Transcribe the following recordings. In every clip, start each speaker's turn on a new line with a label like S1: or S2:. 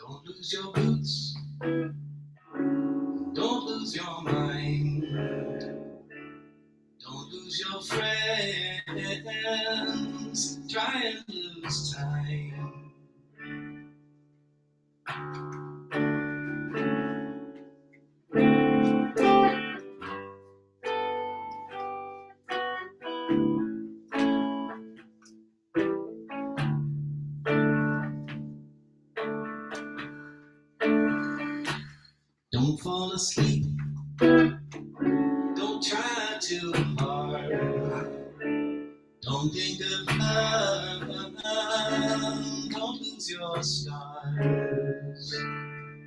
S1: Don't lose your roots. Don't lose your mind. Don't lose your friends. Try and lose time. Don't fall asleep. Don't try too hard. Don't think of love. Don't lose your stars.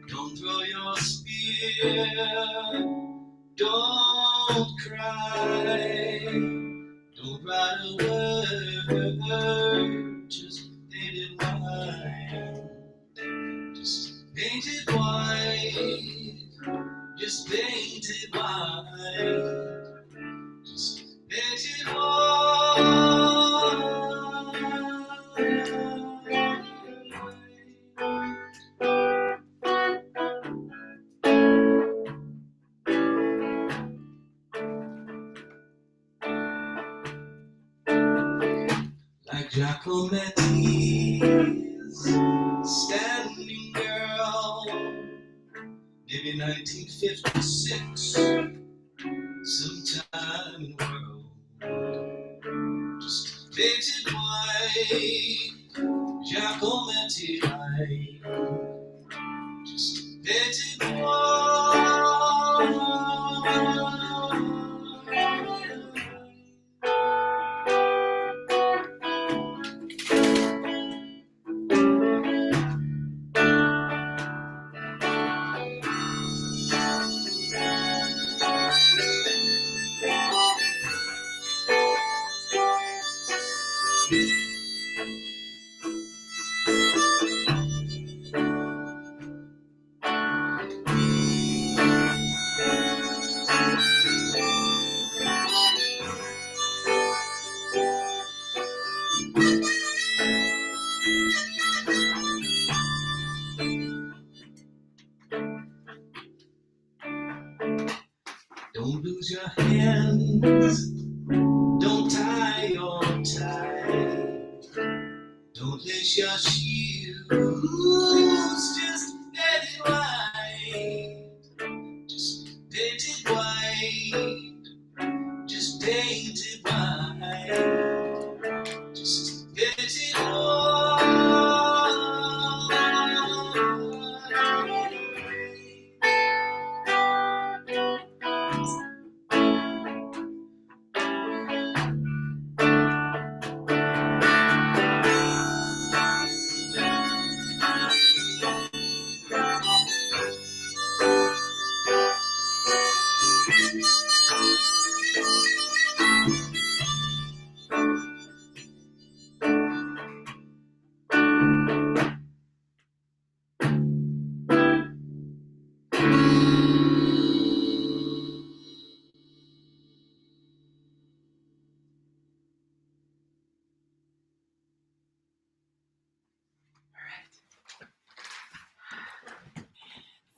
S1: Don't throw your spear. Don't cry. Don't write a word. Just paint it white. Just paint it white. Just paint it white. Just paint it white. Like Giacometti's Standing Girl, maybe 1956, sometime in the world. Just painted white, Giacometti light. Just painted white. Don't lose your hands. Don't tie your tie. Don't lace your shoes. Just paint it white. Just paint it white. Just paint it white. Just paint it white.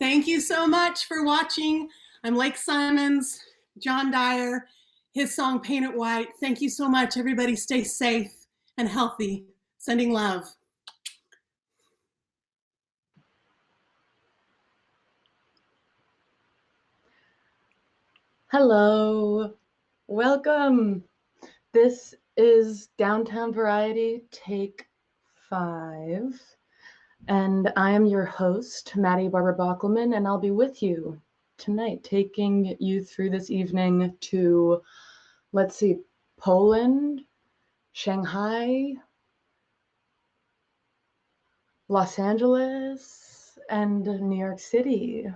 S2: Thank you so much for watching. I'm Lake Simons, John Dyer, his song Paint It White. Thank you so much. Everybody stay safe and healthy. Sending love.
S3: Hello, welcome. This is Downtown Variety, take 5. And I am your host, Mattie Barber-Bockelman, and I'll be with you tonight, taking you through this evening to, let's see, Poland, Shanghai, Los Angeles, and New York City.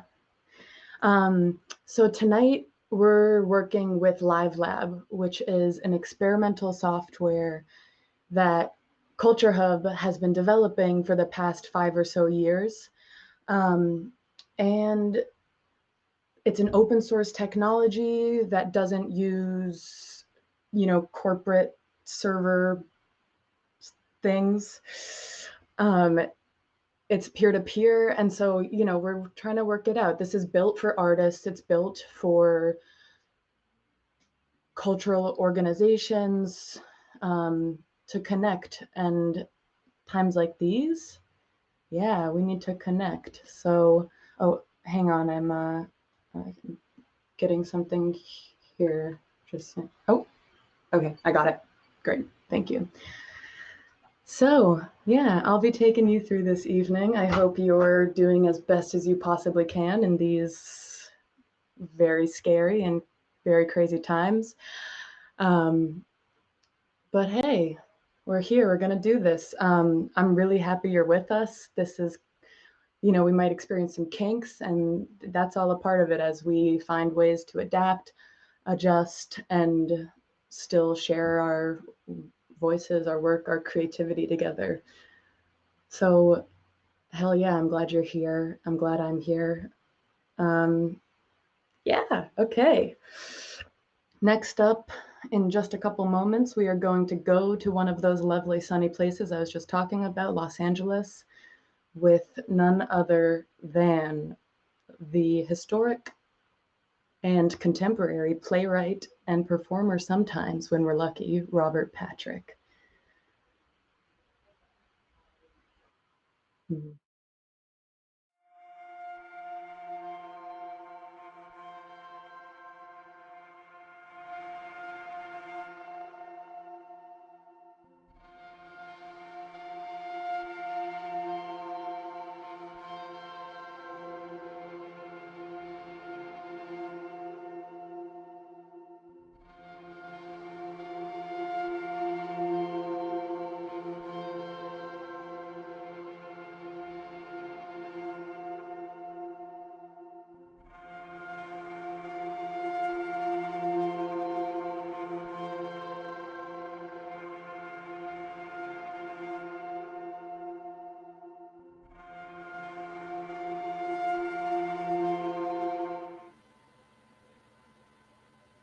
S3: So tonight we're working with LiveLab, which is an experimental software that CultureHub has been developing for the past 5 or so years. And it's an open source technology that doesn't use, corporate server things. it's peer-to-peer. And so, you know, we're trying to work it out. This is built for artists. It's built for cultural organizations to connect. And times like these, yeah, we need to connect. So, oh, hang on. I'm getting something here. Just, oh, okay, I got it. Great, thank you. So, yeah, I'll be taking you through this evening. I hope you're doing as best as you possibly can in these very scary and very crazy times. But hey, we're here. We're going to do this. I'm really happy you're with us. This is, you know, we might experience some kinks, and that's all a part of it as we find ways to adapt, adjust, and still share our voices, our work, our creativity together. So, hell yeah, I'm glad you're here. I'm glad I'm here. Yeah, okay. Next up, in just a couple moments, we are going to go to one of those lovely sunny places I was just talking about, Los Angeles, with none other than the historic and contemporary playwright and performer sometimes, when we're lucky, Robert Patrick.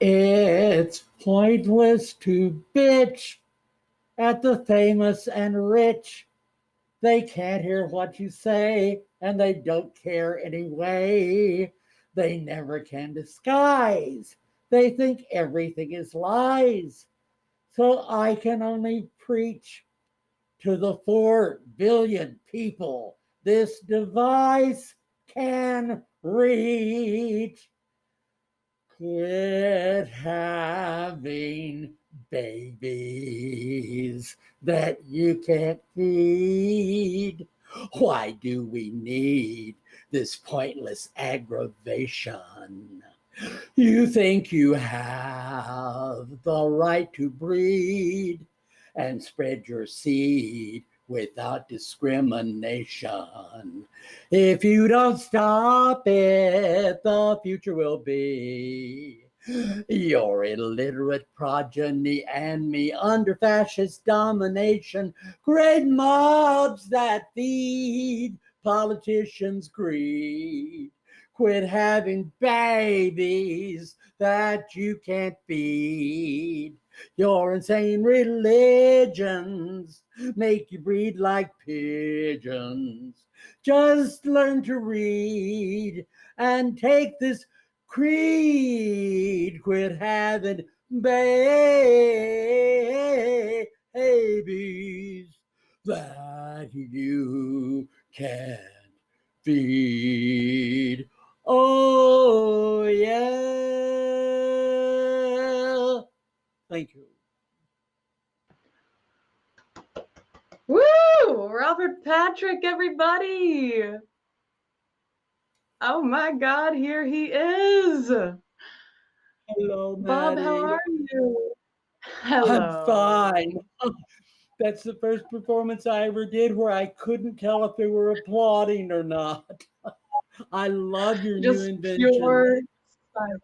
S4: It's pointless to bitch at the famous and rich. They can't hear what you say, and they don't care anyway. They never can disguise. They think everything is lies. So I can only preach to the 4 billion people this device can reach. Quit having babies that you can't feed. Why do we need this pointless aggravation? You think you have the right to breed and spread your seed without discrimination. If you don't stop it, the future will be your illiterate progeny and me under fascist domination. Great mobs that feed politicians' greed. Quit having babies that you can't feed. Your insane religions make you breed like pigeons. Just learn to read and take this creed. Quit having babies that you can't feed. Oh, yeah. Thank you.
S3: Woo! Robert Patrick, everybody! Oh my God, here he is!
S4: Hello,
S3: Bob,
S4: Mattie.
S3: how are you? Hello.
S4: I'm fine. That's the first performance I ever did where I couldn't tell if they were applauding or not. I love your
S3: Just
S4: new invention.
S3: pure silence.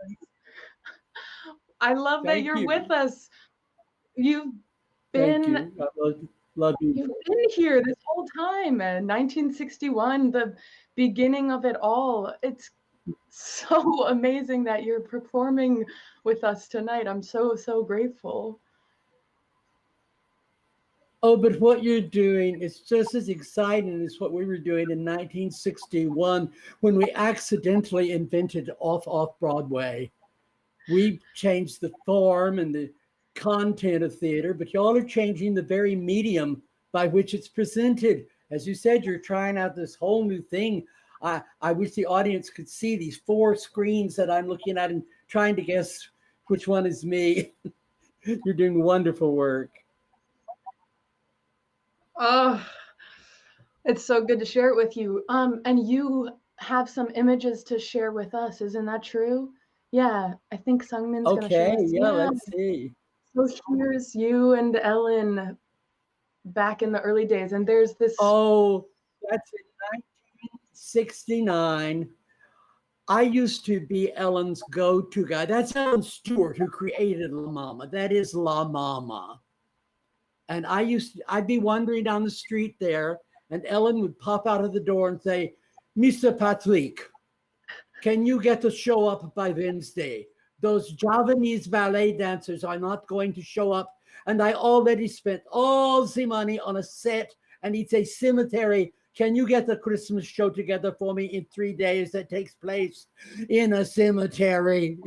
S3: I love that
S4: Thank
S3: you're
S4: you.
S3: with us. You've
S4: Thank
S3: been
S4: you. I love you.
S3: You've been here this whole time, 1961, the beginning of it all. It's so amazing that you're performing with us tonight. I'm so, so grateful.
S4: Oh, but what you're doing is just as exciting as what we were doing in 1961 when we accidentally invented off Broadway. We changed the form and the content of theater, but y'all are changing the very medium by which it's presented. As you said, you're trying out this whole new thing. I wish the audience could see these 4 screens that I'm looking at and trying to guess which one is me. You're doing wonderful work.
S3: Oh, it's so good to share it with you. And you have some images to share with us, isn't that true? Yeah, I think Sungmin's gonna show
S4: Okay,
S3: us.
S4: yeah, let's see.
S3: So here's you and Ellen back in the early days, and there's this.
S4: Oh, that's in 1969. I used to be Ellen's go-to guy. That's Ellen Stewart who created La Mama. That is La Mama. And I'd be wandering down the street there, and Ellen would pop out of the door and say, "Mr. Patrick, can you get to show up by Wednesday? Those Javanese ballet dancers are not going to show up, and I already spent all the money on a set, and it's a cemetery. Can you get the Christmas show together for me in 3 days that takes place in a cemetery?"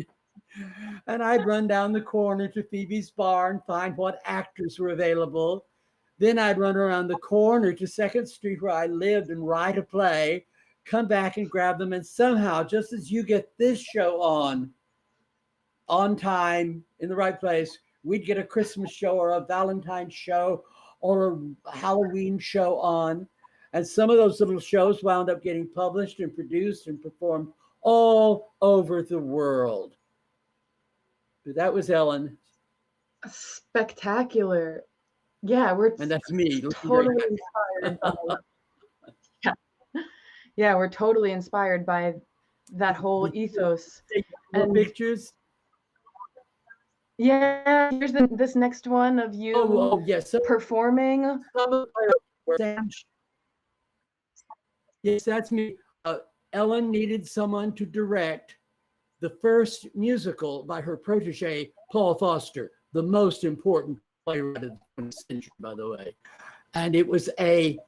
S4: And I'd run down the corner to Phoebe's bar and find what actors were available. Then I'd run around the corner to 2nd Street where I lived and write a play, come back and grab them. And somehow, just as you get this show on time, in the right place, we'd get a Christmas show or a Valentine's show or a Halloween show on. And some of those little shows wound up getting published and produced and performed all over the world. But that was Ellen.
S3: Spectacular. Yeah, we're
S4: And that's me.
S3: totally inspired by yeah, we're totally inspired by that whole ethos.
S4: And pictures.
S3: Yeah, here's this next one of you
S4: yes,
S3: performing.
S4: Yes, that's me. Ellen needed someone to direct the first musical by her protege, Paul Foster, the most important playwright of the 20th century, by the way. And it was a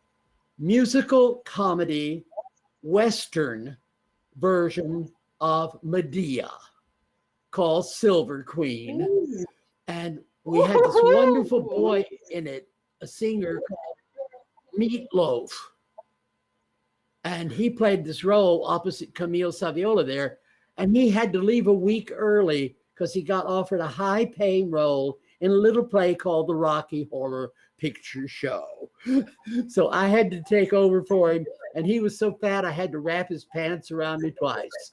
S4: musical comedy Western version of Medea called Silver Queen. Ooh. And we had this wonderful boy in it, a singer called Meatloaf. And he played this role opposite Camille Saviola there. And he had to leave a week early because he got offered a high-paying role in a little play called The Rocky Horror Picture Show. So I had to take over for him. And he was so fat, I had to wrap his pants around me twice.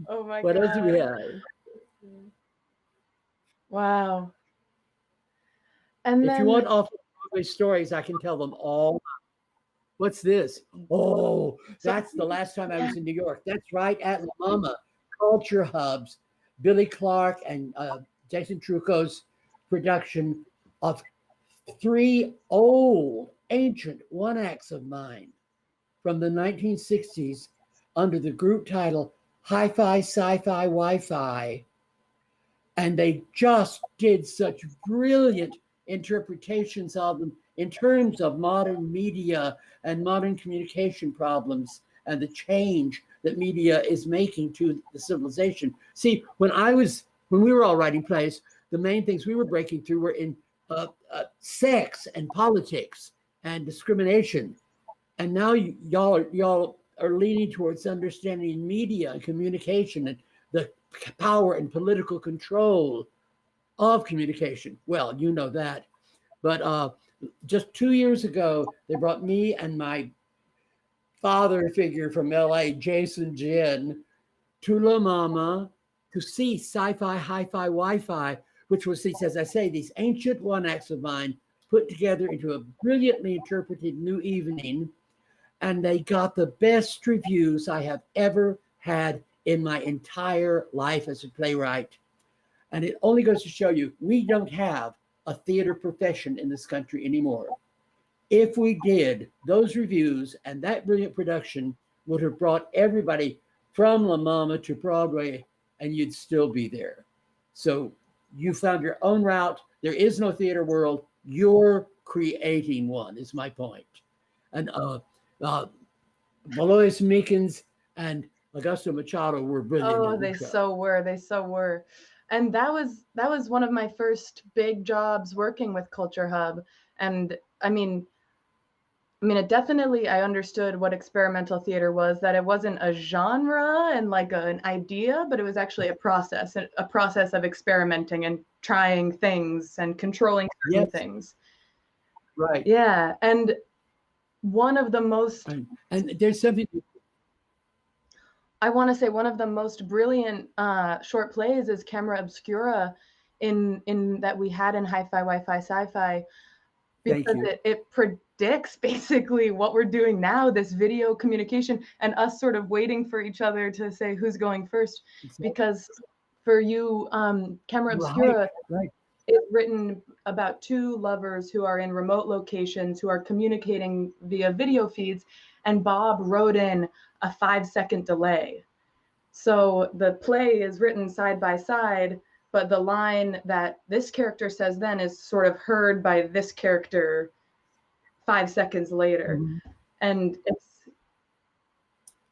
S3: Oh my God.
S4: What else do we have?
S3: Wow. And
S4: if you want off-Broadway stories, I can tell them all. What's this? Oh, that's the last time I was in New York. That's right at MaMa CultureHub's Billy Clark and Jason Trucco's production of 3 old, ancient one-acts of mine from the 1960s under the group title Hi-Fi, Sci-Fi, Wi-Fi. And they just did such brilliant interpretations of them in terms of modern media and modern communication problems and the change that media is making to the civilization. See, when we were all writing plays, the main things we were breaking through were in sex and politics and discrimination. And now y'all are leaning towards understanding media and communication and the power and political control of communication. Well, you know that. But just 2 years ago, they brought me and my father figure from LA, Jason Jin, to La Mama to see Sci-Fi, Hi-Fi, Wi-Fi, which was, as I say, these ancient one-acts of mine put together into a brilliantly interpreted new evening. And they got the best reviews I have ever had in my entire life as a playwright. And it only goes to show you, we don't have a theater profession in this country anymore. If we did, those reviews and that brilliant production would have brought everybody from La Mama to Broadway, and you'd still be there. So you found your own route, There is no theater world. You're creating one, is my point. And Valois Meekins and Augusto Machado were brilliant.
S3: Oh, they so were. They so were. And that was one of my first big jobs working with CultureHub. And I mean, it definitely, I understood what experimental theater was, that it wasn't a genre and like an idea, but it was actually a process of experimenting and trying things and controlling certain things.
S4: Right.
S3: Yeah. And one of the most,
S4: and there's something,
S3: I want to say one of the most brilliant short plays is Camera Obscura in that we had in Hi-Fi, Wi-Fi, Sci-Fi, because it predicts basically what we're doing now, this video communication, and us sort of waiting for each other to say who's going first. Exactly. Because for you, Camera Obscura, it's written about two lovers who are in remote locations who are communicating via video feeds, and Bob wrote in a 5-second delay. So the play is written side by side, but the line that this character says then is sort of heard by this character 5 seconds later. Mm-hmm. And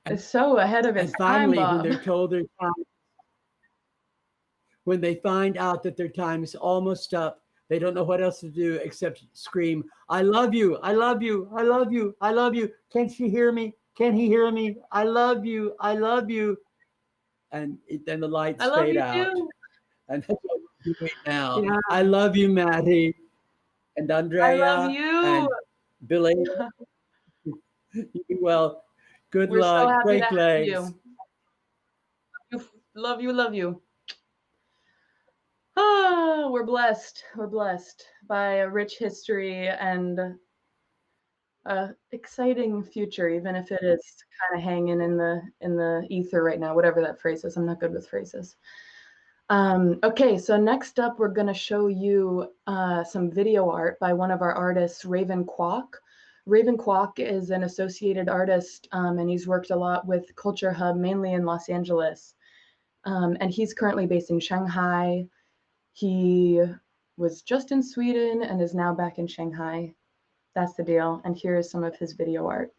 S3: it's so ahead of its time, Bob.
S4: When they're told their time, when they find out that their time is almost up, they don't know what else to do except scream, "I love you, I love you, I love you, I love you. Can't she hear me? Can he hear me? I love you, I love you." And then the lights fade out. Too. And that's what we're doing now. Yeah. I love you, Mattie. And Andrea.
S3: I love you.
S4: And Billy. Well, good luck.
S3: So
S4: Great plays.
S3: Love you, love you. Oh, we're blessed. We're blessed by a rich history and an exciting future, even if it is kind of hanging in the ether right now, whatever that phrase is. I'm not good with phrases. Okay, so next up, we're going to show you some video art by one of our artists, Raven Kwok. Raven Kwok is an associated artist, and he's worked a lot with CultureHub, mainly in Los Angeles. And he's currently based in Shanghai. He was just in Sweden and is now back in Shanghai. That's the deal. And here is some of his video art.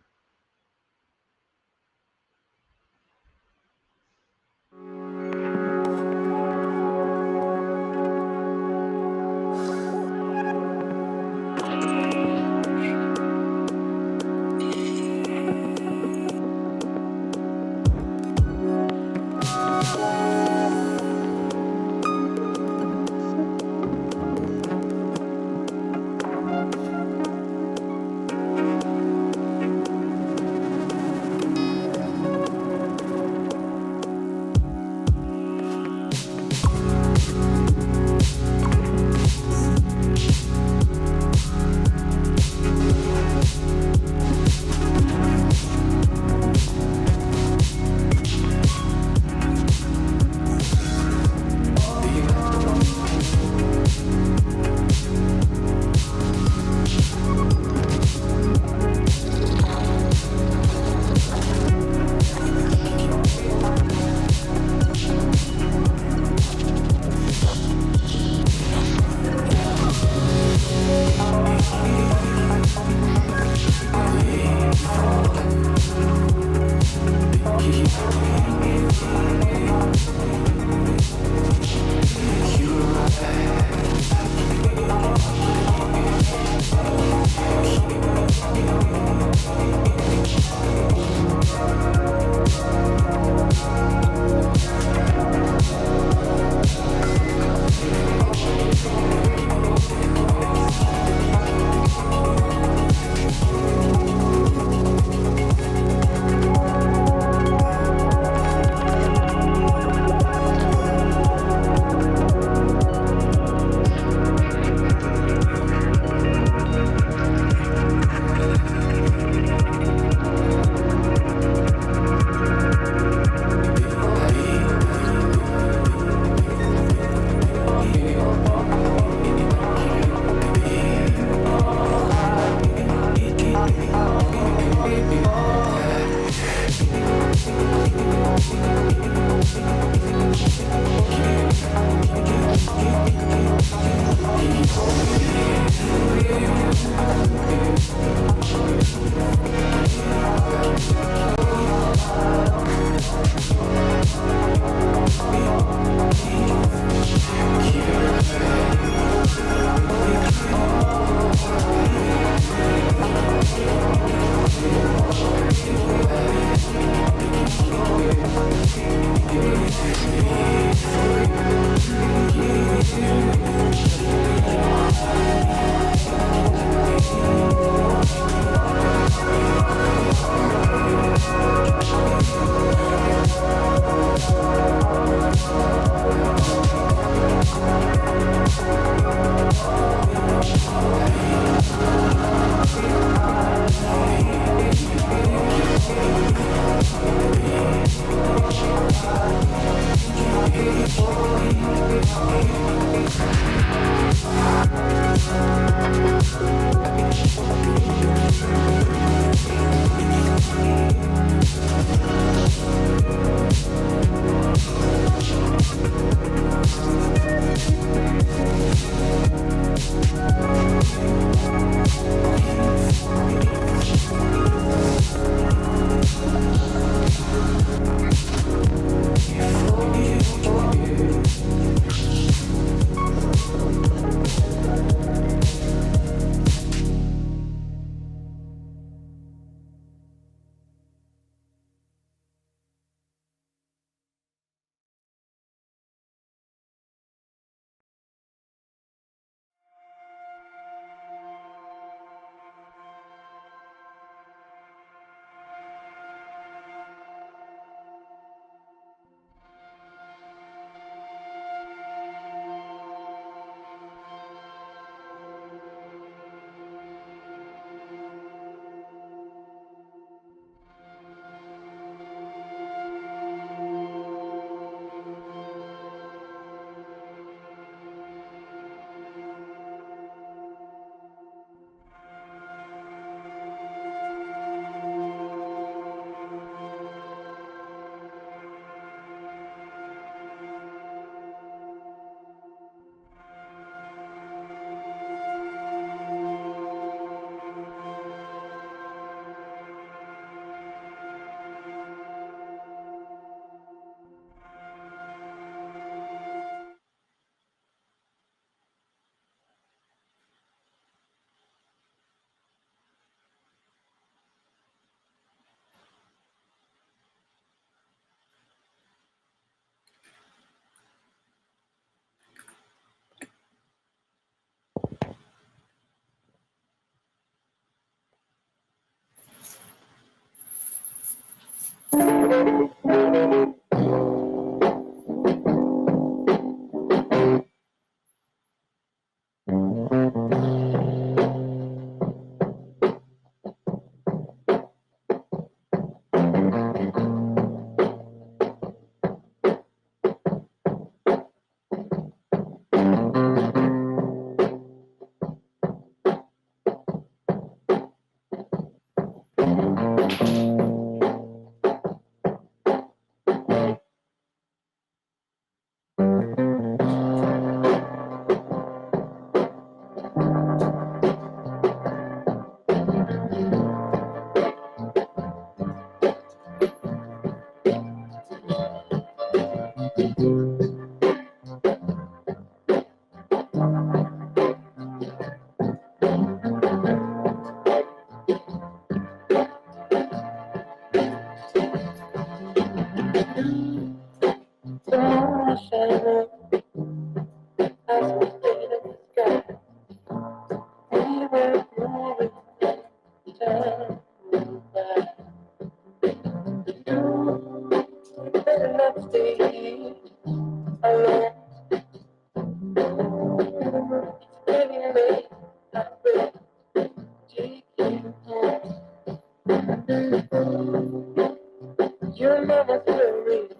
S5: Your mother's worried.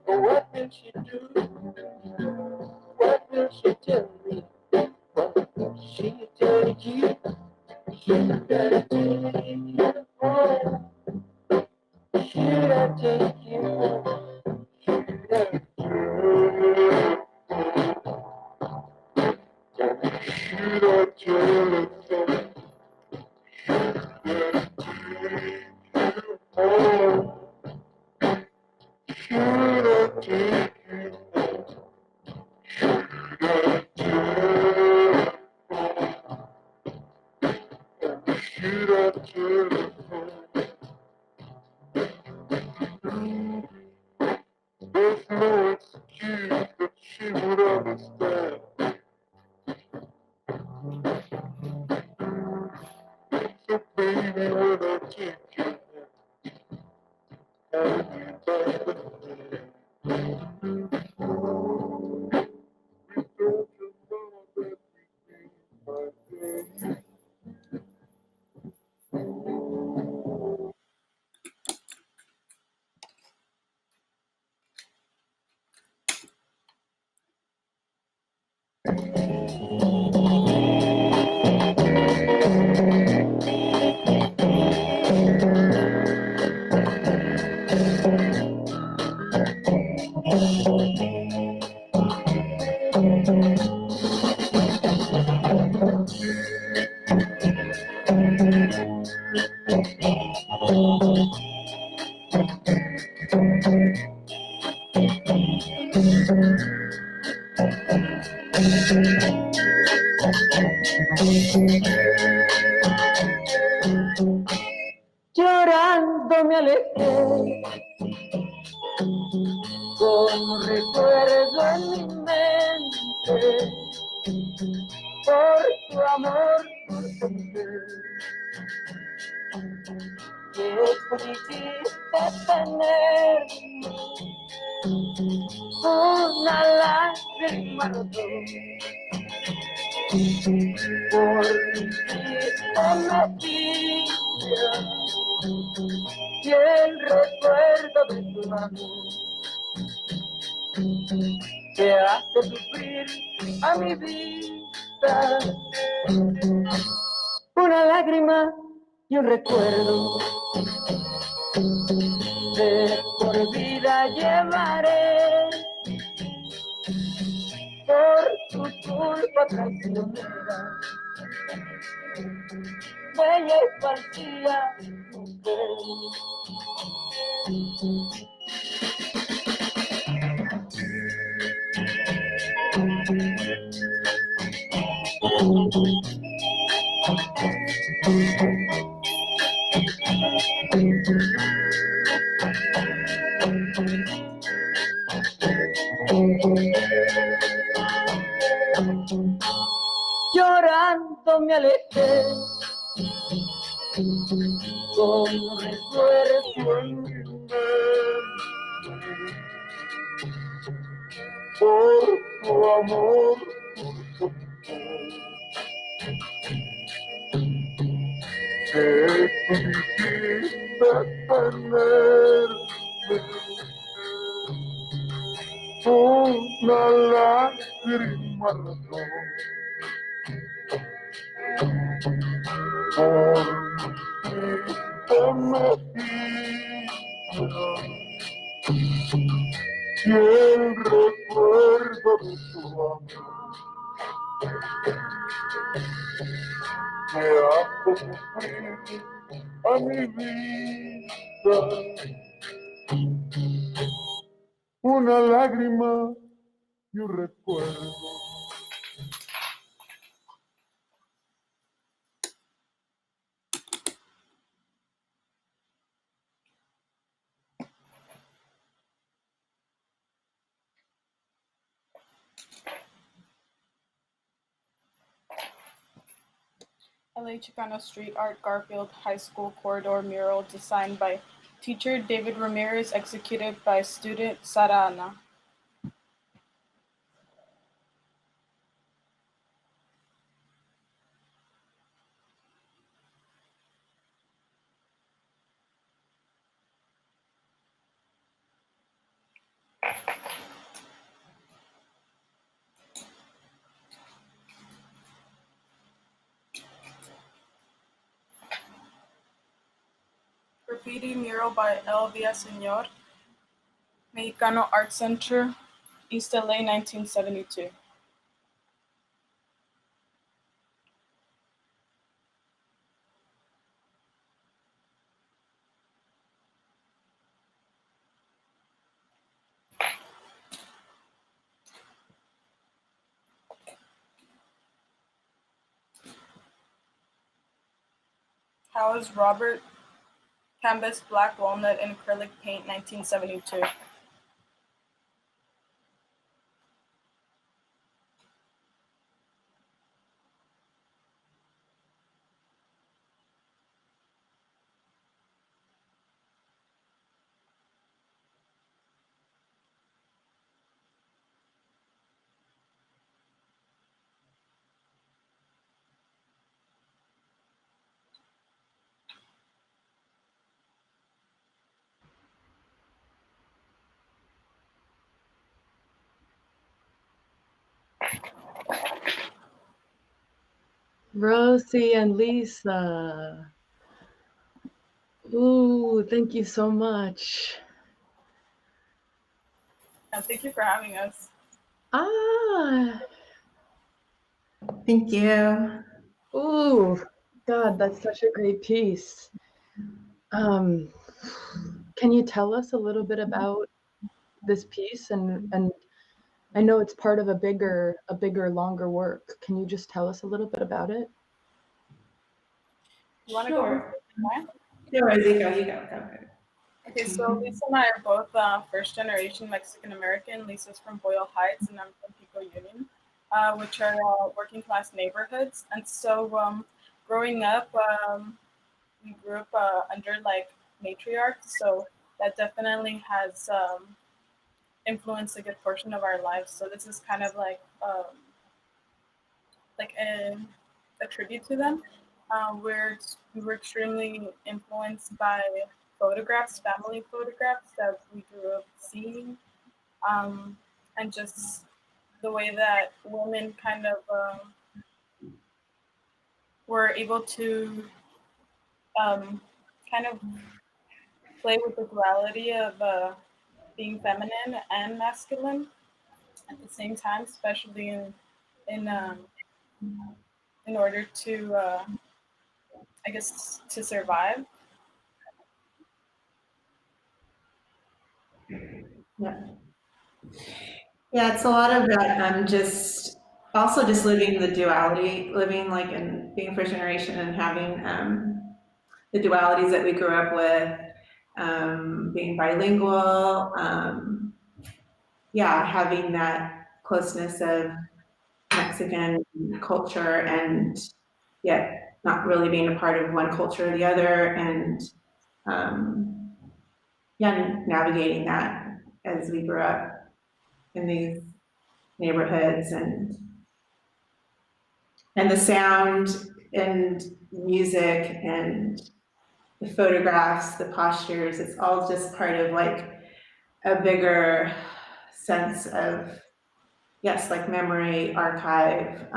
S5: What will she do? What will she tell me? What will she tell you? Should I take you home? Should I take you home? Should I take you home? Should I take you home? There's no excuse that she would understand. So baby, when I take you hold you by the hand. We don't just know that we be my baby.
S3: Llorando me alejé, con recuerdo en mi mente, por tu amor, por tu ser. Que pudiste tener una lágrima rodó, por ti y el recuerdo de tu amor que hace sufrir a mi vida. Una lágrima y un recuerdo de por vida llevaré por tu culpa traicionera. Bella y falsía mujer. Llorando me alejé, con recuerdo en mi
S5: por tu amor, que tú dijiste tenerme una lágrima razón. Por ti te metía y el recuerdo de tu amor me hace sufrir a mi vida. Una lágrima y un recuerdo.
S6: LA Chicano Street Art Garfield High School Corridor Mural designed by teacher David Ramirez, executed by student Santana. Graffiti mural by El Villaseñor, Mexicano Art Center, East LA, 1972. Howes Robert, Canvas Black Walnut in Acrylic Paint, 1972.
S3: Rosi and Lisa. Ooh, thank you so much.
S6: Thank you for having us.
S7: Thank you.
S3: Ooh, God, that's such a great piece. Can you tell us a little bit about this piece? And I know it's part of a bigger, longer work. Can you just tell us a little bit about it?
S6: You want to
S7: Sure.
S6: go?
S7: Yeah, Rosie, you go.
S6: Okay, so Lisa and I are both first generation Mexican American. Lisa's from Boyle Heights and I'm from Pico Union, which are working class neighborhoods. And so growing up, we grew up under like matriarchs. So that definitely has influenced a good portion of our lives. So this is kind of like a tribute to them. We were extremely influenced by photographs, family photographs that we grew up seeing, and just the way that women kind of were able to kind of play with the duality of being feminine and masculine at the same time, especially in order to, I guess, to survive.
S7: Yeah, it's a lot of that. Just living the duality, living like and being first generation and having the dualities that we grew up with, being bilingual. Having that closeness of Mexican culture and yet not really being a part of one culture or the other, and navigating that as we grew up in these neighborhoods, and the sound and music and the photographs, the postures, it's all just part of like a bigger sense of, yes, like memory, archive,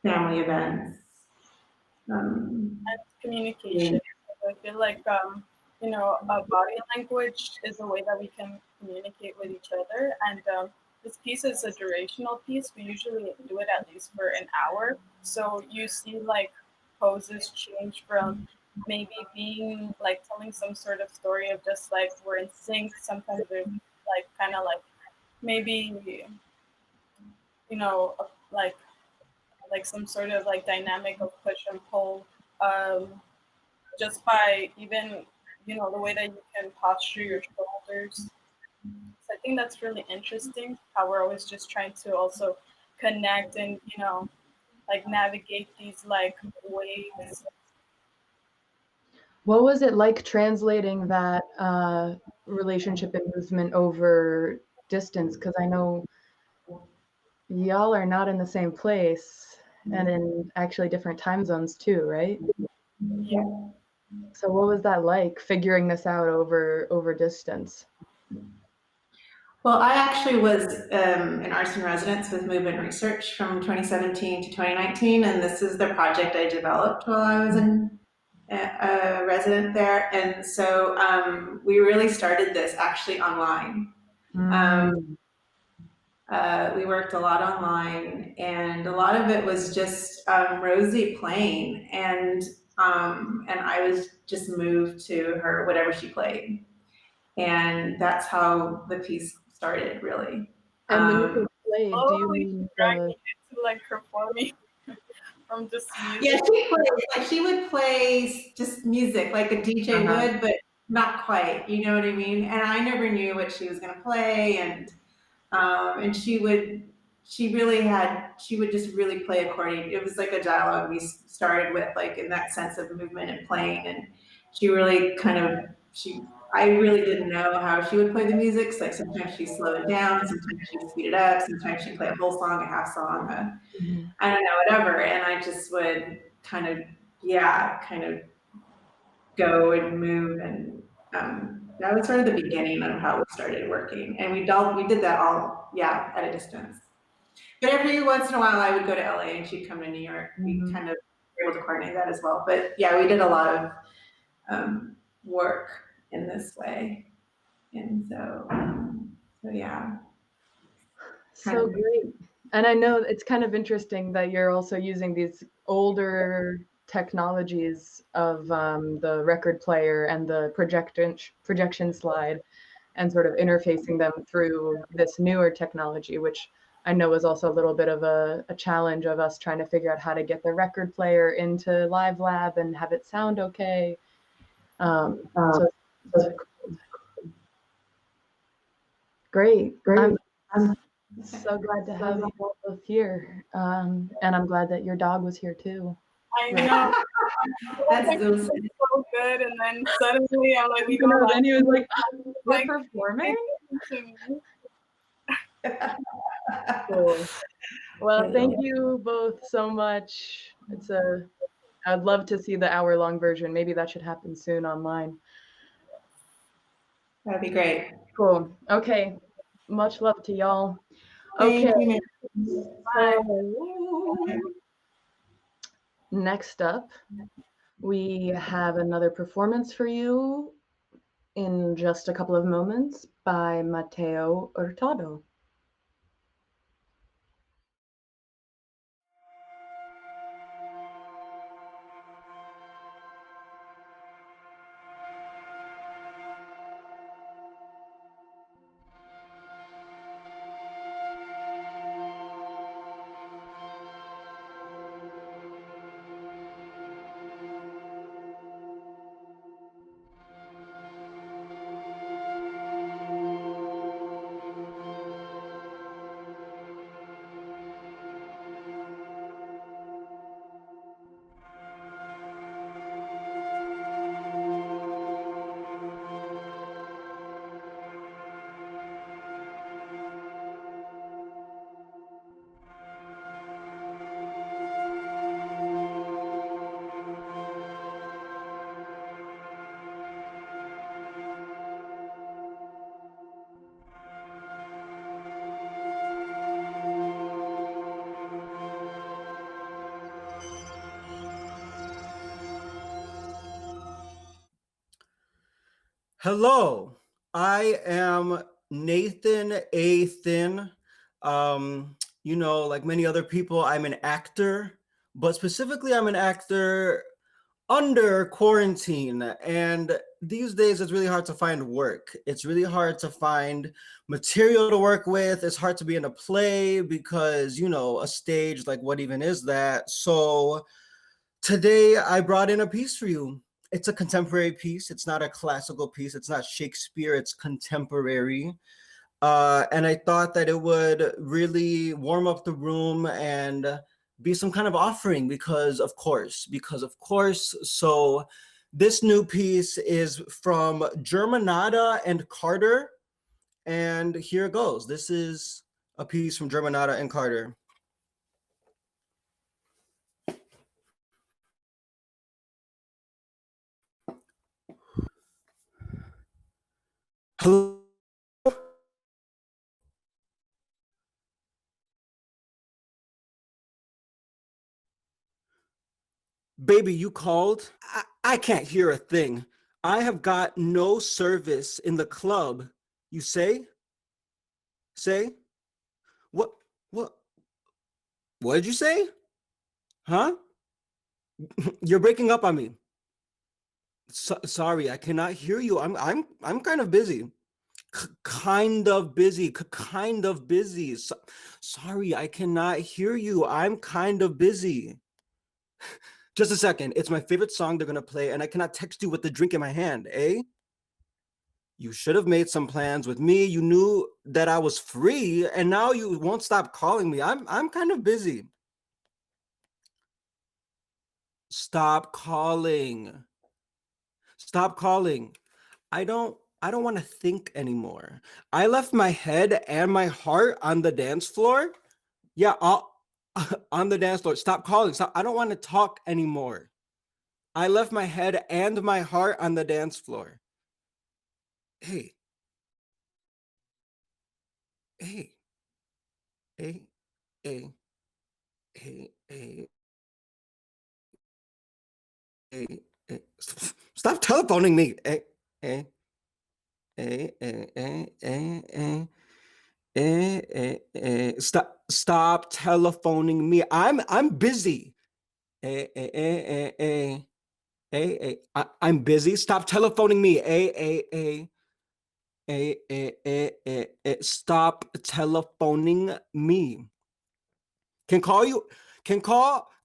S7: family events.
S6: And communication. I feel like body language is a way that we can communicate with each other. And this piece is a durational piece. We usually do it at least for an hour. So you see like poses change from maybe being like telling some sort of story of just like we're in sync. Sometimes there's like kind of like maybe like some sort of like dynamic of push and pull, just by even the way that you can posture your shoulders. So I think that's really interesting how we're always just trying to also connect and like navigate these like waves.
S3: What was it like translating that relationship and movement over distance? Because I know y'all are not in the same place and in actually different time zones too, right?
S6: Yeah.
S3: So what was that like, figuring this out over distance?
S7: Well, I actually was an arts in residence with movement research from 2017 to 2019, and this is the project I developed while I was a resident there. And so we really started this actually online. We worked a lot online, and a lot of it was just Rosi playing, and I was just moved to her whatever she played, and that's how the piece started, really.
S3: And when you played, do you mean
S6: dragging it to like performing from just music?
S7: Yeah, she would play just music like a DJ would, but not quite. You know what I mean? And I never knew what she was going to play, and she would just really play according. It was like a dialogue we started with, like in that sense of movement and playing, and she really I really didn't know how she would play the music. So like sometimes she slowed it down, sometimes she'd speed it up, sometimes she'd play a whole song, a half song, I don't know, whatever. And I just would kind of go and move, and that was sort of the beginning of how we started working. And we did that all, at a distance. But every once in a while I would go to LA and she'd come to New York. We kind of were able to coordinate that as well. But yeah, we did a lot of work in this way. And so yeah.
S3: So great. And I know it's kind of interesting that you're also using these older technologies of the record player and the projection slide and sort of interfacing them through this newer technology, which I know was also a little bit of a challenge of us trying to figure out how to get the record player into Live Lab and have it sound okay. Great. I'm so glad to have you both here. And I'm glad that your dog was here too.
S6: I know.
S7: That's
S6: so good. And then suddenly I'm like,
S3: then he was like, we're performing? Cool. Well, thank you both so much. I'd love to see the hour-long version. Maybe that should happen soon online.
S7: That'd be great.
S3: Cool. Okay. Much love to y'all.
S7: Thank
S3: Okay.
S7: you.
S3: Bye. Next up, we have another performance for you in just a couple of moments by Mateo Hurtado.
S8: Hello, I am Nathan A. Thin. Like many other people, I'm an actor, but specifically, I'm an actor under quarantine. And these days, it's really hard to find work. It's really hard to find material to work with. It's hard to be in a play because, a stage, like, what even is that? So today, I brought in a piece for you. It's a contemporary piece. It's not a classical piece. It's not Shakespeare. It's contemporary. And I thought that it would really warm up the room and be some kind of offering because of course. So this new piece is from Germanata and Carter. And here it goes. This is a piece from Germanata and Carter. Hello. Baby, you called? I can't hear a thing. I have got no service in the club. You say? Say? What? What? What did you say? Huh? You're breaking up on me. Sorry, I cannot hear you. I'm kind of busy. Kind of busy. Sorry, I cannot hear you. I'm kind of busy. Just a second. It's my favorite song they're gonna play, and I cannot text you with the drink in my hand, eh? You should have made some plans with me. You knew that I was free, and now you won't stop calling me. I'm kind of busy. Stop calling. I don't want to think anymore. I left my head and my heart on the dance floor. Yeah, on the dance floor. Stop calling. Stop. I don't want to talk anymore. I left my head and my heart on the dance floor. Hey. Hey. Hey. Hey. Hey. Hey. Hey. Hey. Stop telephoning me. Hey. Hey. Hey. Hey. Hey. Hey. Stop telephoning me. I'm busy. I'm busy. Stop telephoning me. Stop telephoning me.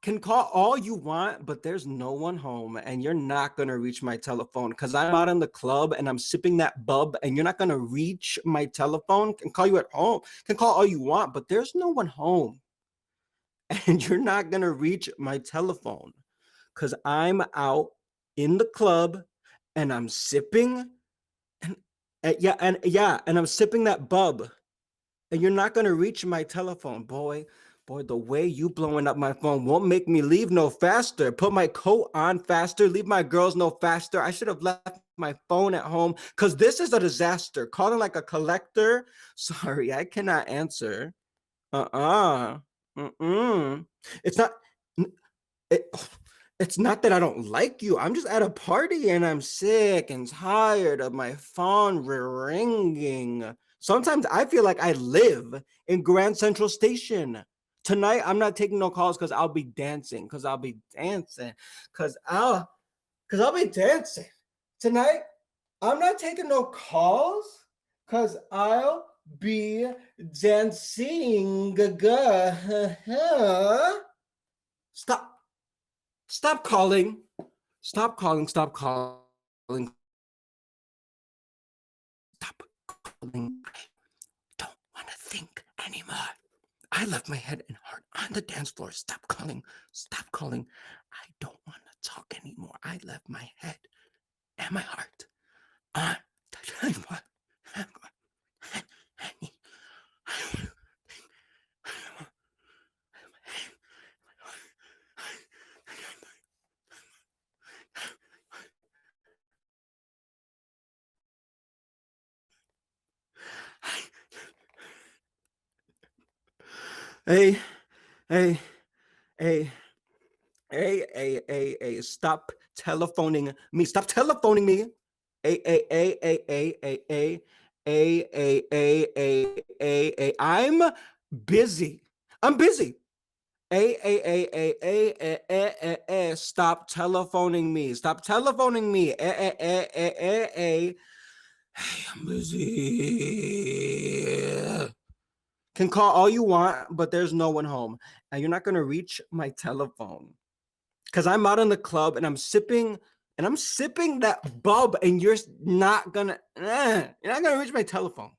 S8: Can call all you want, but there's no one home, and you're not gonna reach my telephone because I'm out in the club and I'm sipping that bub, and you're not gonna reach my telephone. Can call you at home. Can call all you want, but there's no one home. And you're not gonna reach my telephone because I'm out in the club and I'm sipping and I'm sipping that bub, and you're not gonna reach my telephone. Boy, the way you blowing up my phone won't make me leave no faster. Put my coat on faster, leave my girls no faster. I should have left my phone at home because this is a disaster. Calling like a collector. Sorry, I cannot answer. It's not. It's not that I don't like you. I'm just at a party and I'm sick and tired of my phone ringing. Sometimes I feel like I live in Grand Central Station. Tonight, I'm not taking no calls because I'll be dancing. Tonight, I'm not taking no calls because I'll be dancing. Stop calling. Stop calling. Stop calling. I don't want to think anymore. I left my head and heart on the dance floor. Stop calling. I don't want to talk anymore. I left my head and my heart on the dance floor. Hey, stop telephoning me. Stop telephoning me. I'm busy. I'm busy. Stop telephoning me. Stop telephoning me. Hey, I'm busy. Can call all you want, but there's no one home. And you're not gonna reach my telephone. Cause I'm out in the club and I'm sipping that bub, and you're not gonna reach my telephone.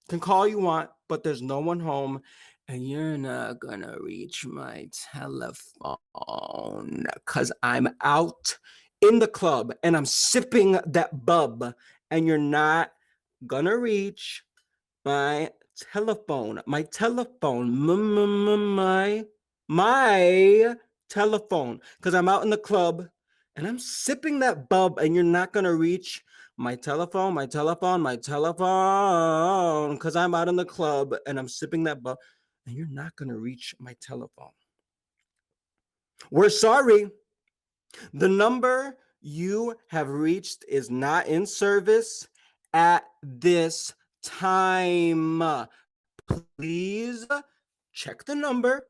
S8: Can call all you want, but there's no one home. And you're not gonna reach my telephone because I'm out in the club and I'm sipping that bub, and you're not gonna reach my telephone. My telephone. My telephone. Because I'm out in the club and I'm sipping that bub, and you're not gonna reach my telephone. Because I'm out in the club and I'm sipping that bub, and you're not going to reach my telephone. We're sorry. The number you have reached is not in service at this time. Please check the number.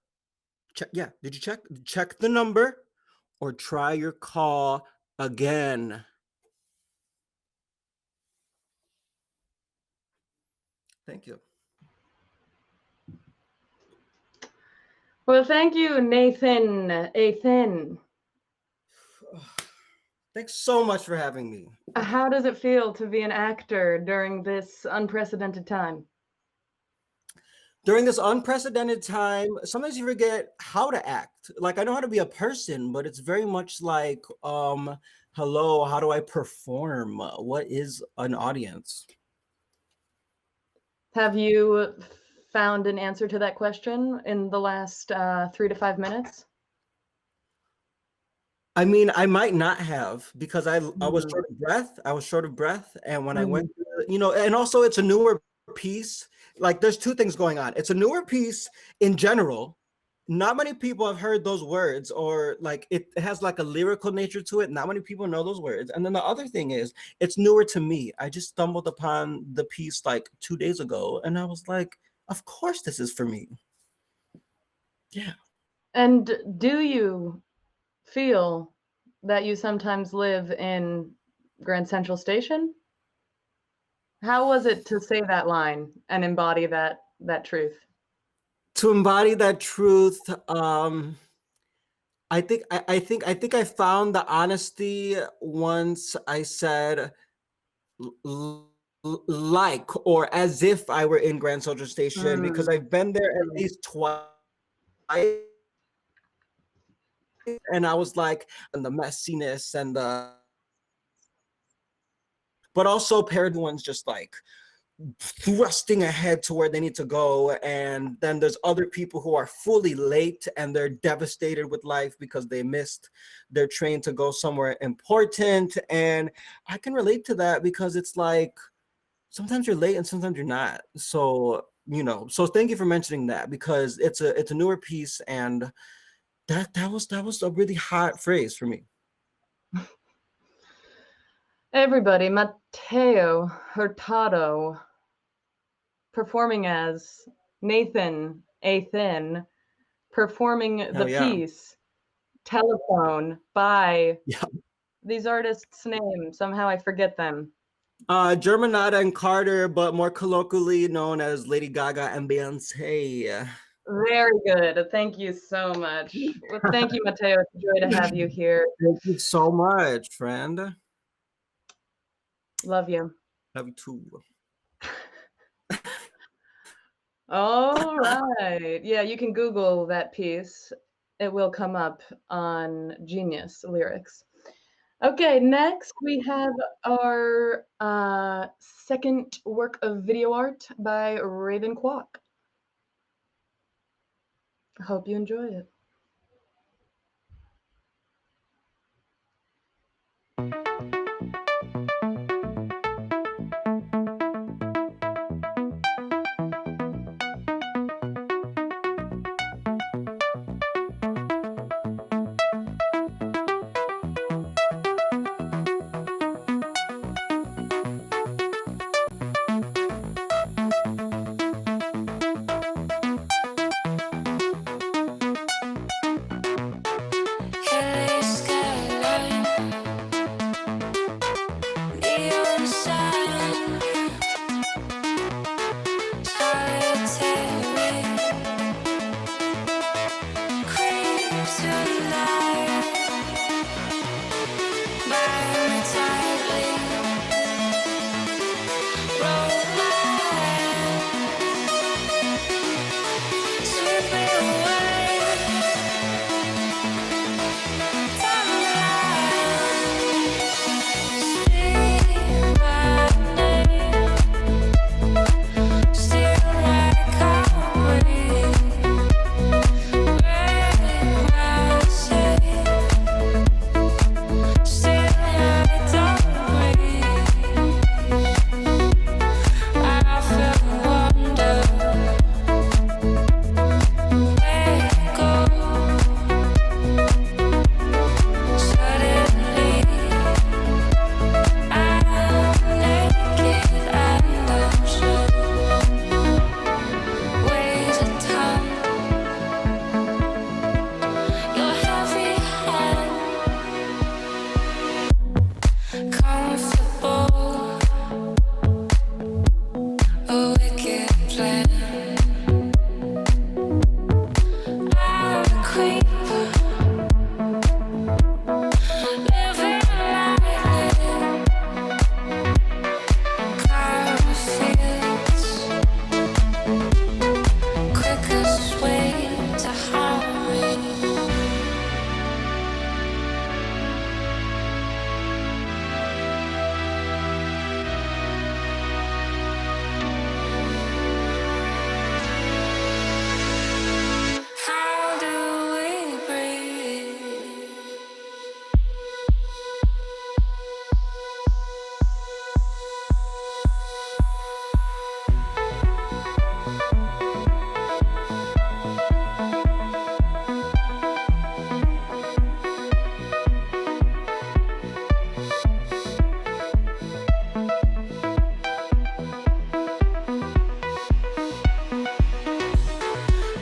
S8: Did you check? Check the number or try your call again. Thank you.
S3: Well, thank you, Nathan.
S8: Thanks so much for having me.
S3: How does it feel to be an actor during this unprecedented time?
S8: During this unprecedented time, sometimes you forget how to act. Like, I know how to be a person, but it's very much like, hello, how do I perform? What is an audience?
S3: Have you found an answer to that question in the last 3 to 5 minutes?
S8: I mean, I might not have, because I was short of breath. And when I went, and also it's a newer piece. Like, there's two things going on. It's a newer piece in general. Not many people have heard those words, or like it has like a lyrical nature to it. Not many people know those words. And then the other thing is, it's newer to me. I just stumbled upon the piece like 2 days ago, and I was like, of course this is for me. Yeah.
S3: And do you feel that you sometimes live in Grand Central Station? How was it to say that line and embody that truth?
S8: To embody that truth, I think I found the honesty once I said like, or as if I were in Grand Central Station, because I've been there at least twice. And I was like, and the messiness and but also paired ones just like thrusting ahead to where they need to go. And then there's other people who are fully late and they're devastated with life because they missed their train to go somewhere important. And I can relate to that, because it's like, sometimes you're late and sometimes you're not. So, so thank you for mentioning that, because it's a newer piece, and that was a really hot phrase for me.
S3: Everybody, Mateo Hurtado performing as Nathan A. Thin, performing the piece Telephone by these artists' names. Somehow I forget them.
S8: Germanata and Carter, but more colloquially known as Lady Gaga and Beyonce.
S3: Very good. Thank you so much. Well, thank you, Mateo. It's a joy to have you here.
S8: Thank you so much, friend.
S3: Love you.
S8: Love you too.
S3: All right. Yeah, you can Google that piece. It will come up on Genius Lyrics. Okay, next we have our second work of video art by Raven Kwok. I hope you enjoy it.
S5: comfortable, a wicked plan. I'm a creep, living lightly, karma feels quickest way to harm me. How do we breathe?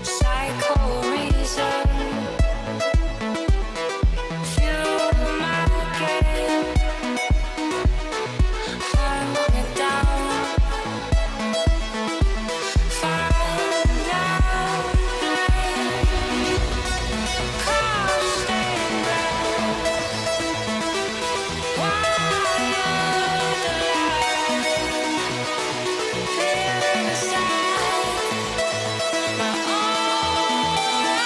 S5: Psycho reason, fuel my game, hunt me down, find out blame, cost endless, wild alive, feeling inside my own fire.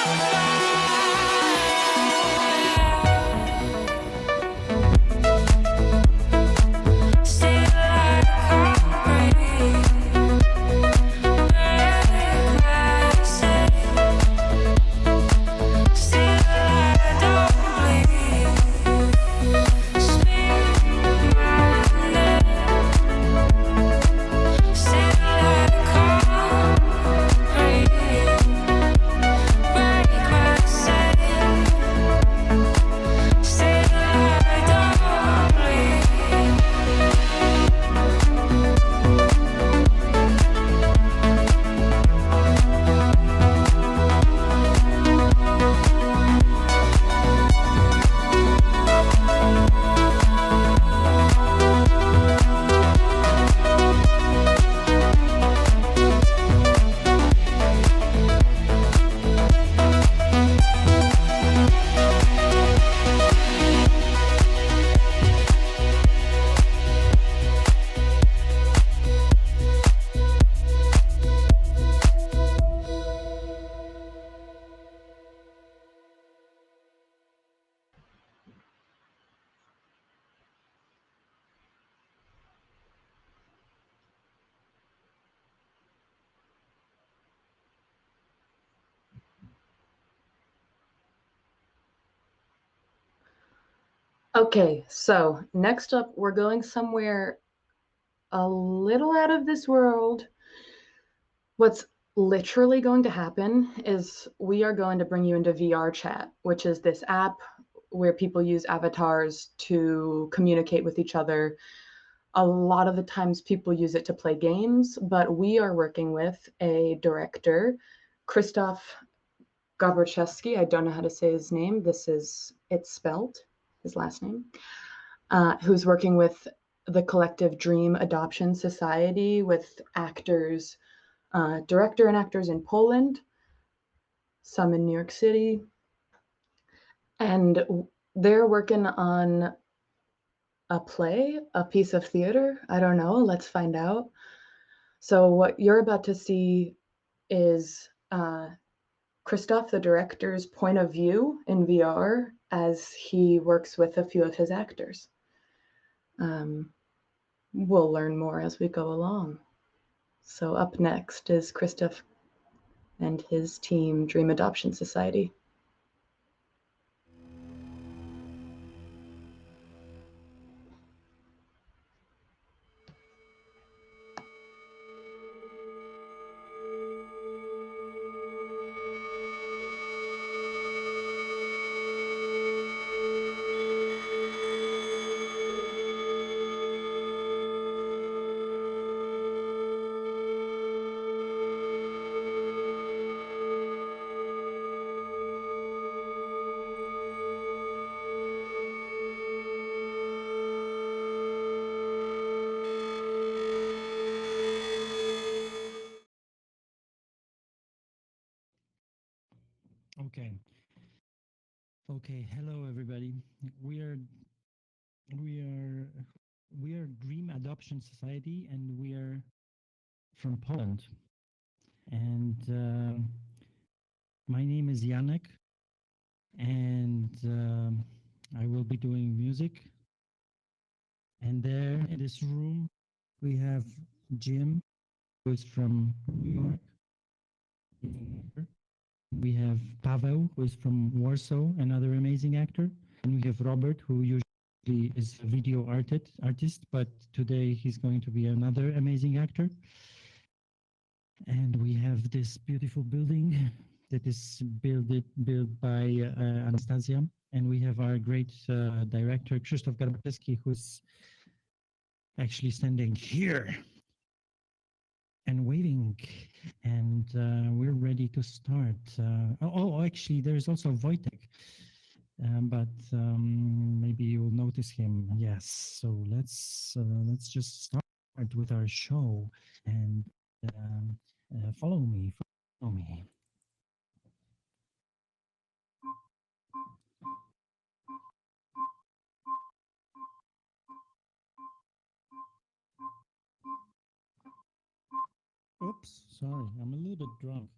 S5: Still I can't breathe. Break myself. Still I don't bleed. Speak my name. Still I can't breathe. Break myself. Still I don't bleed.
S3: Okay, so next up, we're going somewhere a little out of this world. What's literally going to happen is we are going to bring you into VR chat, which is this app where people use avatars to communicate with each other. A lot of the times people use it to play games, but we are working with a director, Krzysztof Garbaczewski. I don't know how to say his name. It's spelled, his last name, who's working with the Collective Dream Adoption Society with actors, director and actors in Poland, some in New York City. And they're working on a play, a piece of theater. I don't know. Let's find out. So what you're about to see is Krzysztof, the director's point of view in VR as he works with a few of his actors. We'll learn more as we go along. So up next is Krzysztof and his team, Dream Adoption Society.
S9: Okay. Okay. Hello, everybody. We are we are we are Dream Adoption Society, and we are from Poland. And my name is Janek, and I will be doing music. And there in this room, we have Jim, who is from New York. We have Paweł, who is from Warsaw, another amazing actor. And we have Robert, who usually is a video artist, but today he's going to be another amazing actor. And we have this beautiful building that is built by Anastasia. And we have our great director, Krzysztof Garbaczewski, who's actually standing here and waving. And we're ready to start. Actually, there's also Wojtek, but maybe you'll notice him. Yes. So let's just start with our show, and follow me. Follow me. Oops, sorry, I'm a little bit drunk.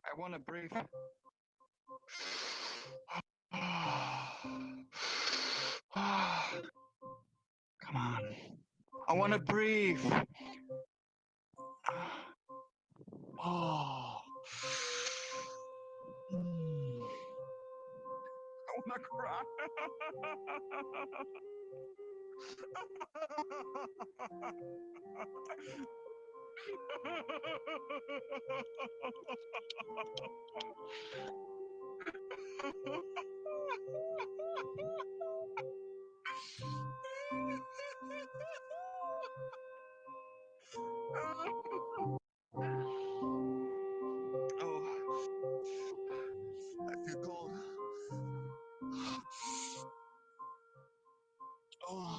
S10: I want to breathe. Come on. I want to breathe. Oh. I want to cry. Oh, I feel cold. Oh.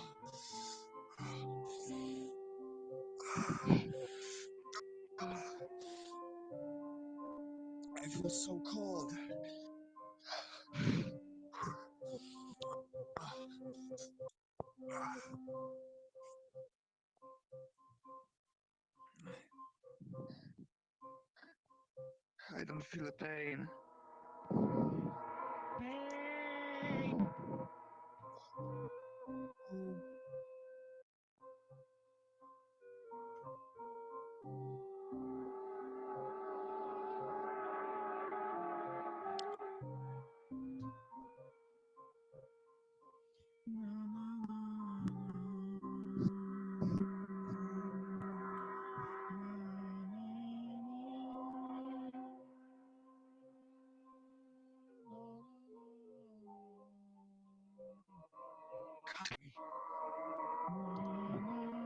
S10: I feel so cold. I don't feel the pain.
S9: Pain!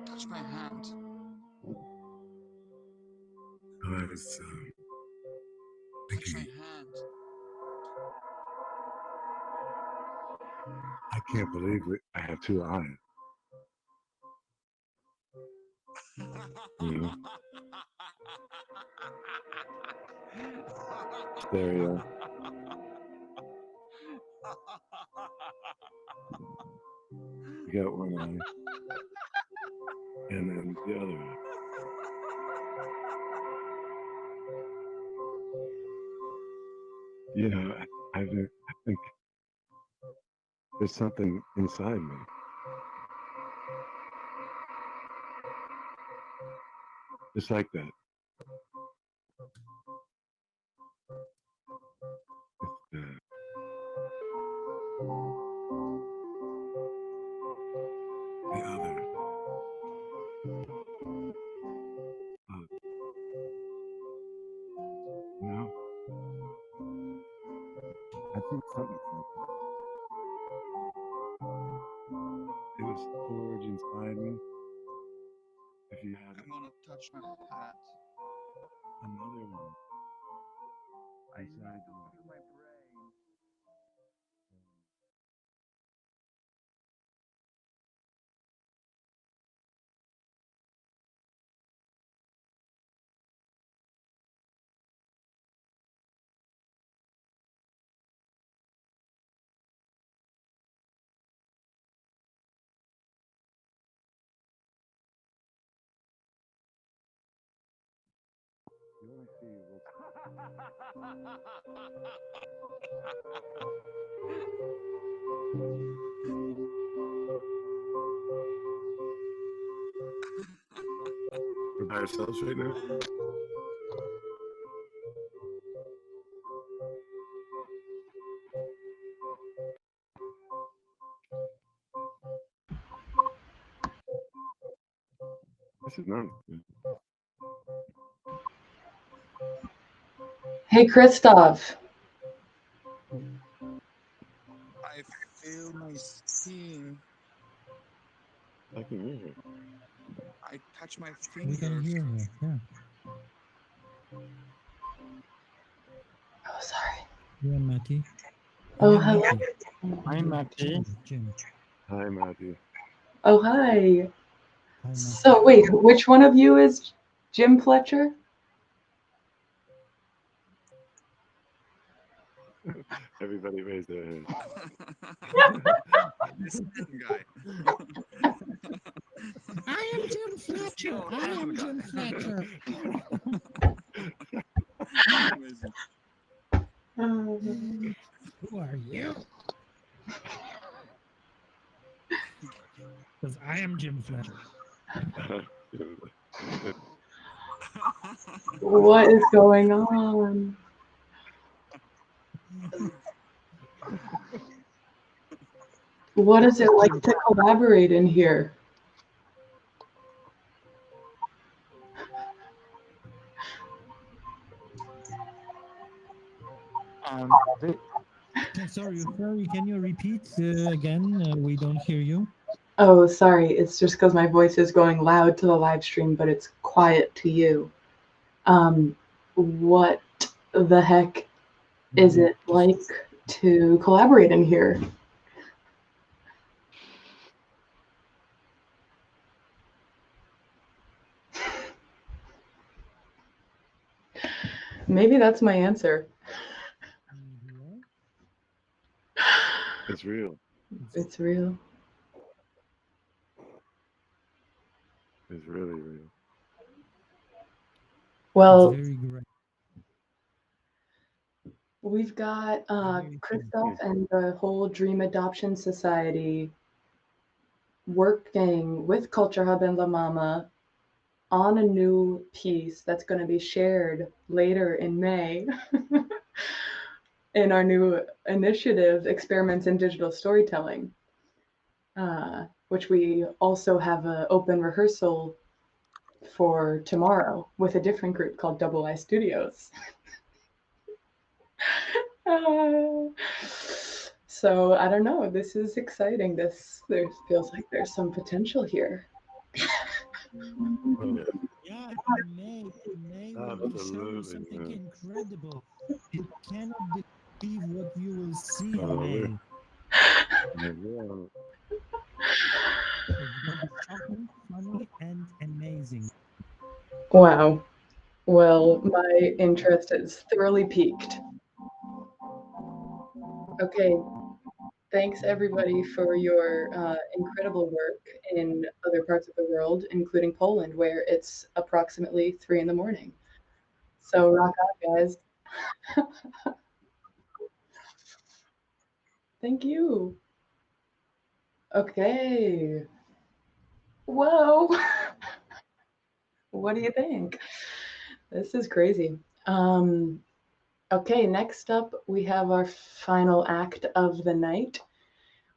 S10: Touch my hand.
S11: I was
S10: Touch my
S11: thinking,
S10: hand.
S11: I can't believe it. I have two eyes. You know, stereo. You got one eye, and then the other eye. You know, I think there's something inside me. Just like that. It's, the other. You know, I think something's like that. It was storage inside me. If you had
S10: I'm gonna touch my hat.
S11: another one inside the
S10: My brain.
S11: you only see what's we're by ourselves right now. This is not good.
S3: Hey, Krzysztof.
S10: I feel my skin.
S11: I can hear it.
S10: I touch my
S9: We can
S10: fingers.
S9: hear her. Yeah.
S3: Oh, sorry.
S9: Yeah, Mattie.
S3: Oh,
S9: Yeah,
S3: hello.
S9: Mattie.
S4: Hi, Mattie.
S9: Jim.
S11: Hi, Mattie.
S3: Oh, hi.
S9: Hi, Mattie.
S3: So, wait, which one of you is Jim Fletcher?
S11: Everybody raise their hands.
S10: This guy.
S9: I am Jim Fletcher. I am Jim Fletcher.
S10: Amazing.
S9: Who are you? Because I am Jim Fletcher.
S3: What is going on? What is it like to collaborate in here?
S9: Sorry, can you repeat again? We don't hear you.
S3: Oh, sorry. It's just because my voice is going loud to the live stream, but it's quiet to you. What the heck is it like to collaborate in here? Maybe that's my answer.
S11: It's real.
S3: It's real.
S11: It's really real.
S3: Well,
S9: It's very great.
S3: we've got Krzysztof and the whole Dream Adoption Society working with CultureHub and La Mama on a new piece that's going to be shared later in May in our new initiative, Experiments in Digital Storytelling, which we also have an open rehearsal for tomorrow with a different group called Double I Studios. So I don't know. This is exciting. There feels like there's some potential here.
S9: Yeah, May will be showing
S11: Absolutely,
S9: something
S11: man.
S9: incredible. You cannot believe what you will see in
S11: Oh,
S9: May.
S11: Yeah.
S9: It's going to be shocking, funny, and amazing.
S3: Wow. Well, my interest is thoroughly piqued. Okay. Thanks everybody for your incredible work in other parts of the world, including Poland, where it's approximately 3 a.m. So rock on, guys. Thank you. Okay. Whoa. What do you think? This is crazy. Okay, next up we have our final act of the night,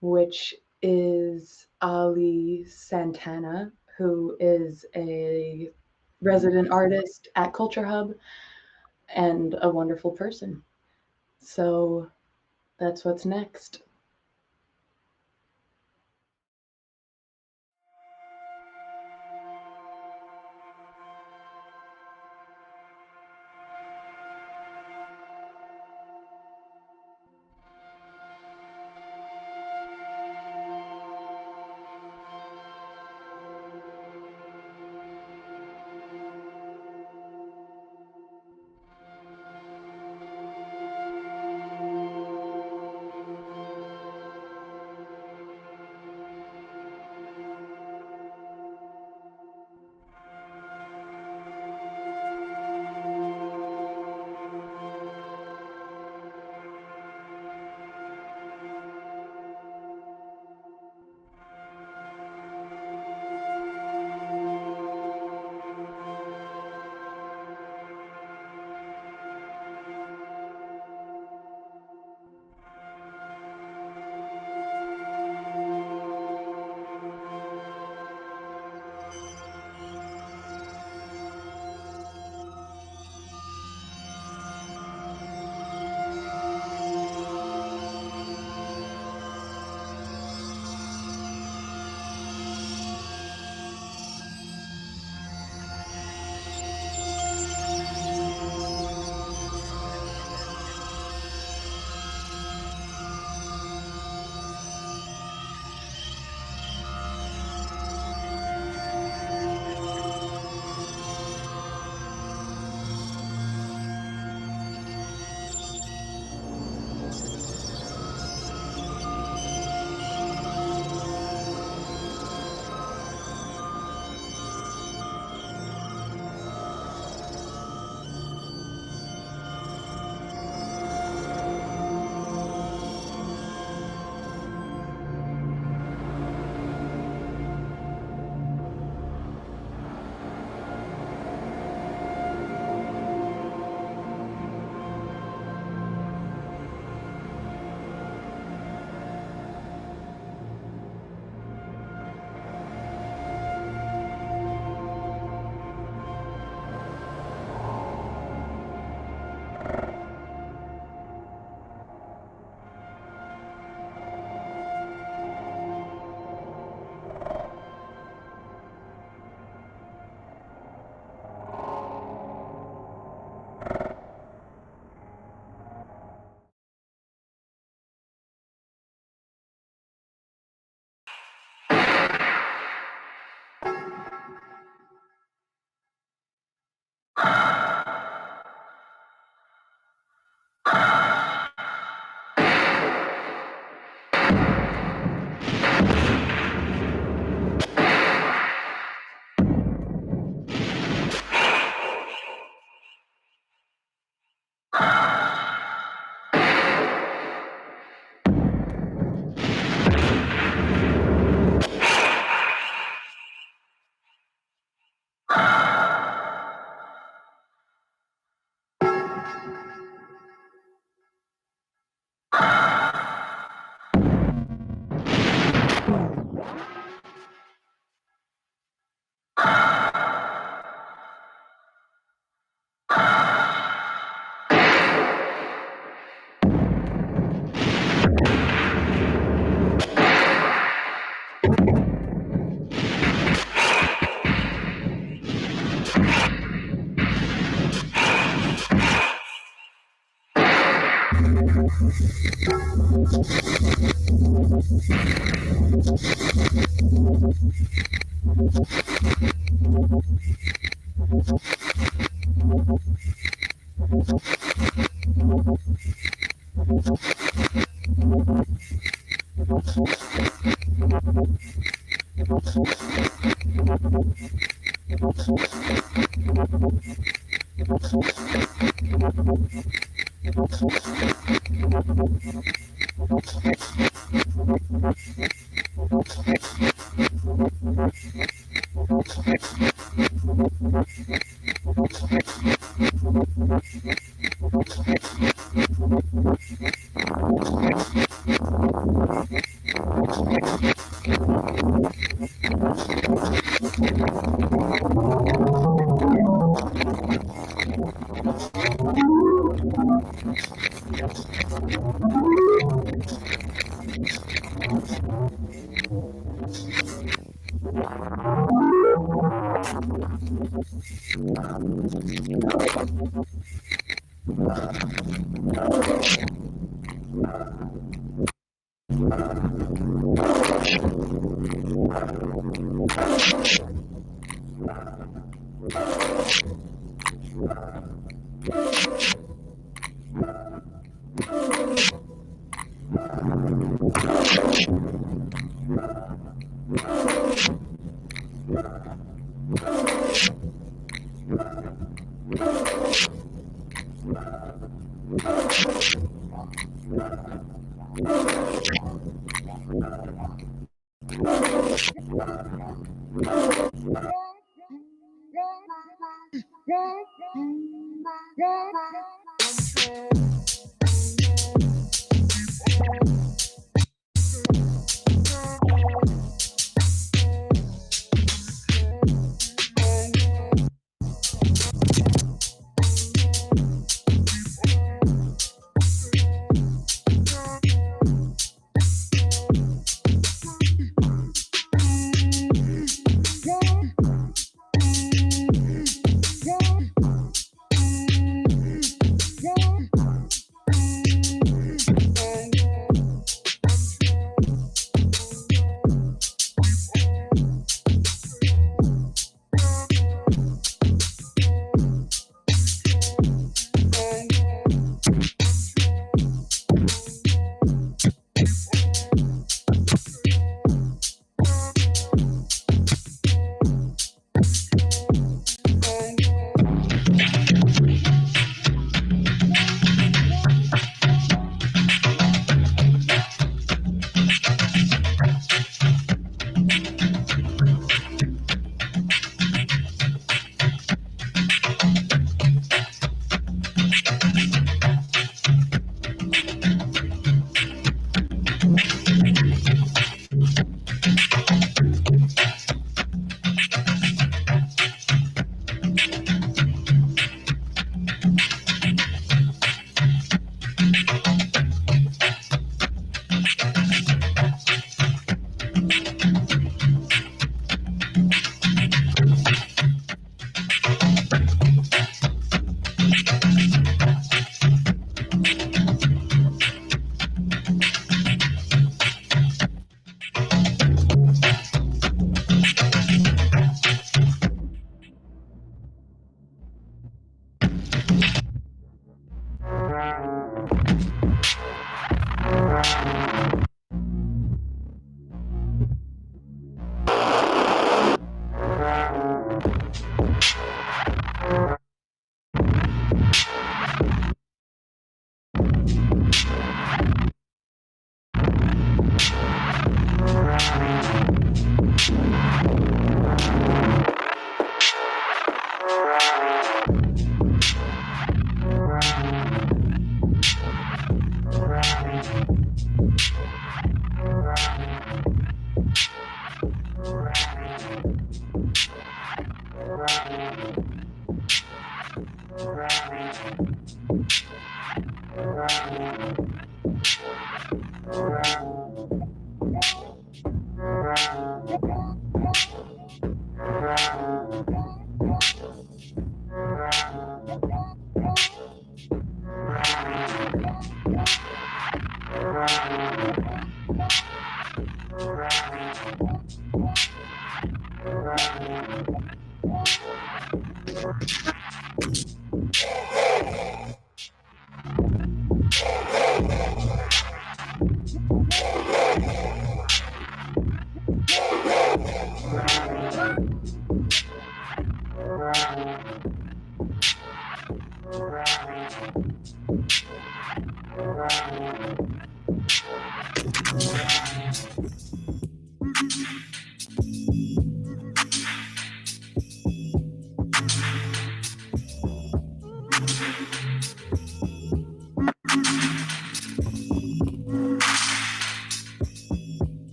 S3: which is Ali Santana, who is a resident artist at CultureHub and a wonderful person. So that's what's next.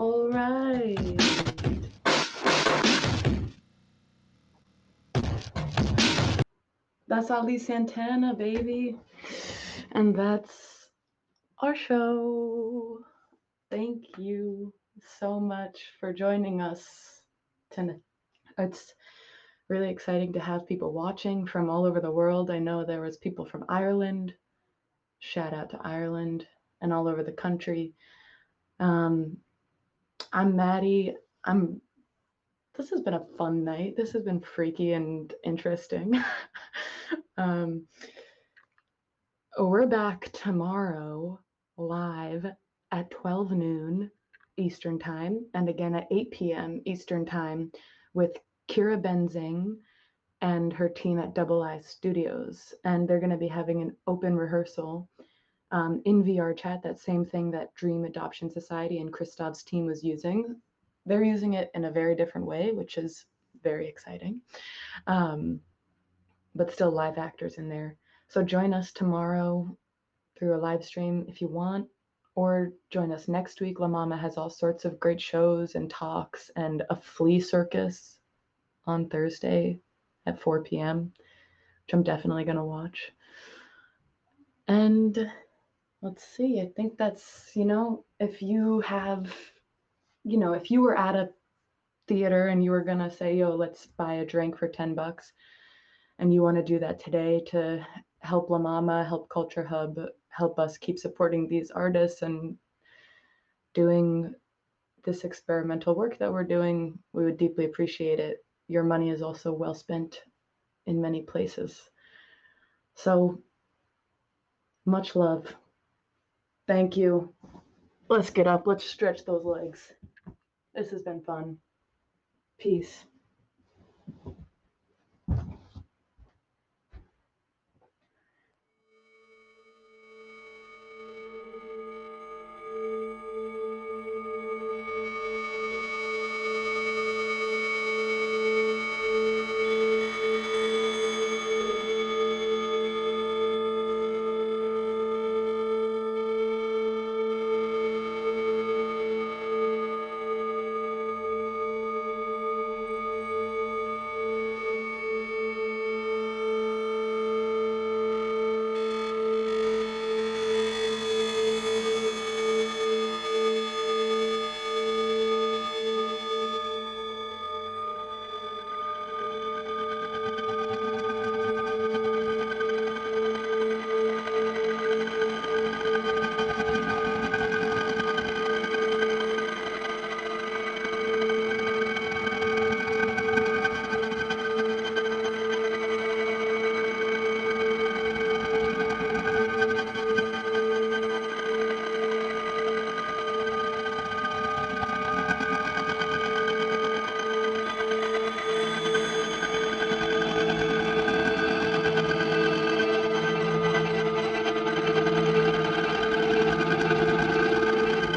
S3: All right. That's Ali Santana, baby. And that's our show. Thank you so much for joining us tonight. It's really exciting to have people watching from all over the world. I know there was people from Ireland. Shout out to Ireland and all over the country. I'm Mattie. This has been a fun night. This has been freaky and interesting. We're back tomorrow live at 12 noon Eastern Time and again at 8 p.m. Eastern Time with Kira Benzing and her team at Double I Studios. And they're going to be having an open rehearsal in VR chat, that same thing that Dream Adoption Society and Krzysztof's team was using. They're using it in a very different way, which is very exciting. But still live actors in there. So join us tomorrow through a live stream if you want, or join us next week. La Mama has all sorts of great shows and talks and a flea circus on Thursday at 4 p.m., which I'm definitely going to watch. And let's see, I think that's, if you have, if you were at a theater and you were going to say, yo, let's buy a drink for $10, and you want to do that today to help La Mama, help CultureHub, help us keep supporting these artists and doing this experimental work that we're doing, we would deeply appreciate it. Your money is also well spent in many places. So much love. Thank you. Let's get up. Let's stretch those legs. This has been fun. Peace.